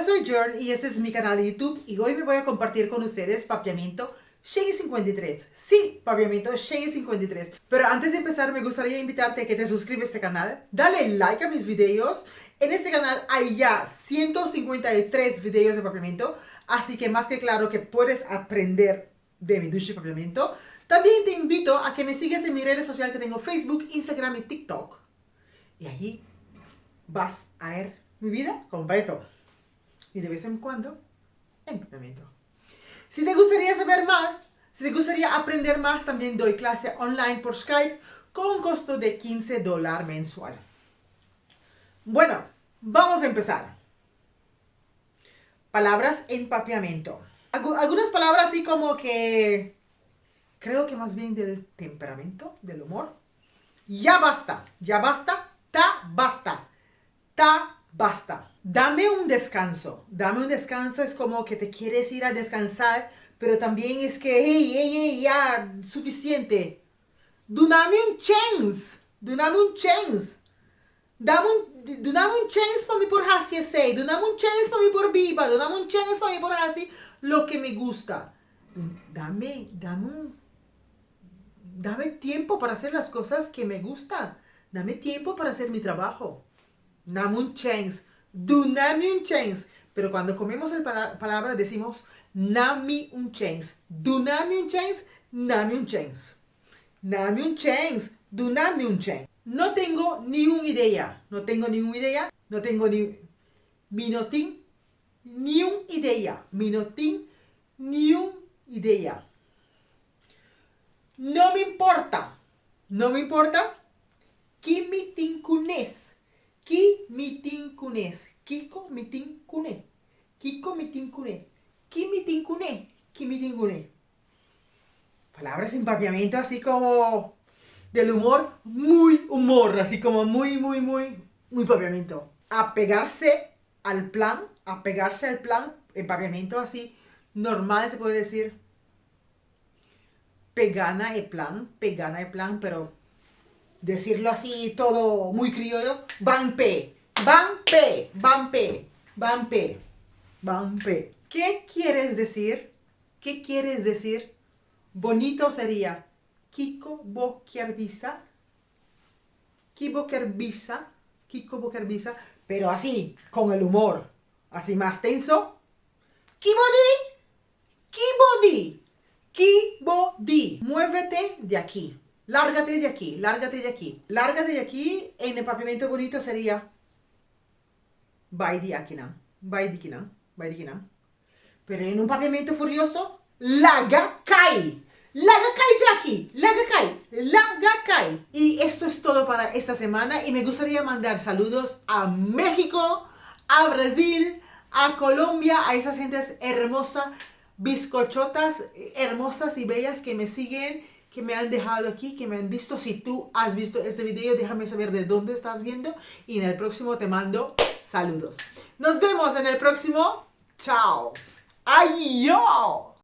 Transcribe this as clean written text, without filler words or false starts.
Hola, soy Jern y este es mi canal de YouTube y hoy me voy a compartir con ustedes papiamento Shea 53. Sí, papiamento Shea 53. Pero antes de empezar me gustaría invitarte a que te suscribas a este canal, dale like a mis videos. En este canal hay ya 153 videos de papiamento, así que más que claro que puedes aprender de mi ducha y papiamento. También te invito a que me sigas en mis redes sociales que tengo Facebook, Instagram y TikTok. Y allí vas a ver mi vida completo. Y de vez en cuando, entrenamiento. Si te gustaría saber más, si te gustaría aprender más, también doy clase online por Skype con un costo de $15 mensual. Bueno, vamos a empezar. Palabras en papiamento. Algunas palabras así como que creo que más bien del temperamento, del humor. Ya basta, basta, basta. Dame un descanso es como que te quieres ir a descansar, pero también es que, hey, ya, suficiente. Dame un chance, dame un chance. Dame un chance para mí por así sei, dame un chance para mí por viva, dame un chance para mí por así lo que me gusta. Dame tiempo para hacer las cosas que me gustan. Dame tiempo para hacer mi trabajo. Dame un chance. Dame un chance. Pero cuando comemos el palabra decimos dame un chance. Dame un chance. Dame un chance. Dame un chance. Dame un chance. No tengo ni una idea. No tengo ni una idea. No tengo ni... Minotín. Ni una idea. Minotín. Ni una idea. No me importa. No me importa. Kimitinkunes. Kimitinkunes. Kiko mitinkune. Kiko mitinkune. Kimitinkune. Kimitinkune. Palabras en papiamento así como del humor, muy humor, así como muy papiamento. Apegarse al plan, en papiamento así normal se puede decir. Pegana el plan, pero decirlo así todo muy criollo. Bampe. ¿Qué quieres decir? ¿Qué quieres decir? Bonito sería Kiko boquerbisa. Kiko boquerbisa. Pero así, con el humor. Así más tenso. Kibodi. Kibodi. Muévete de aquí. Lárgate de aquí. Lárgate de aquí. En el papiamento bonito sería Baidiakinan. Pero en un papiamento furioso, Lagakai. Lagakai. Y esto es todo para esta semana. Y me gustaría mandar saludos a México, a Brasil, a Colombia, a esas gentes hermosas, bizcochotas, hermosas y bellas que me siguen, que me han dejado aquí, que me han visto. Si tú has visto este video, déjame saber de dónde estás viendo. Y en el próximo te mando saludos. Nos vemos en el próximo. Chao. ¡Ay, yo!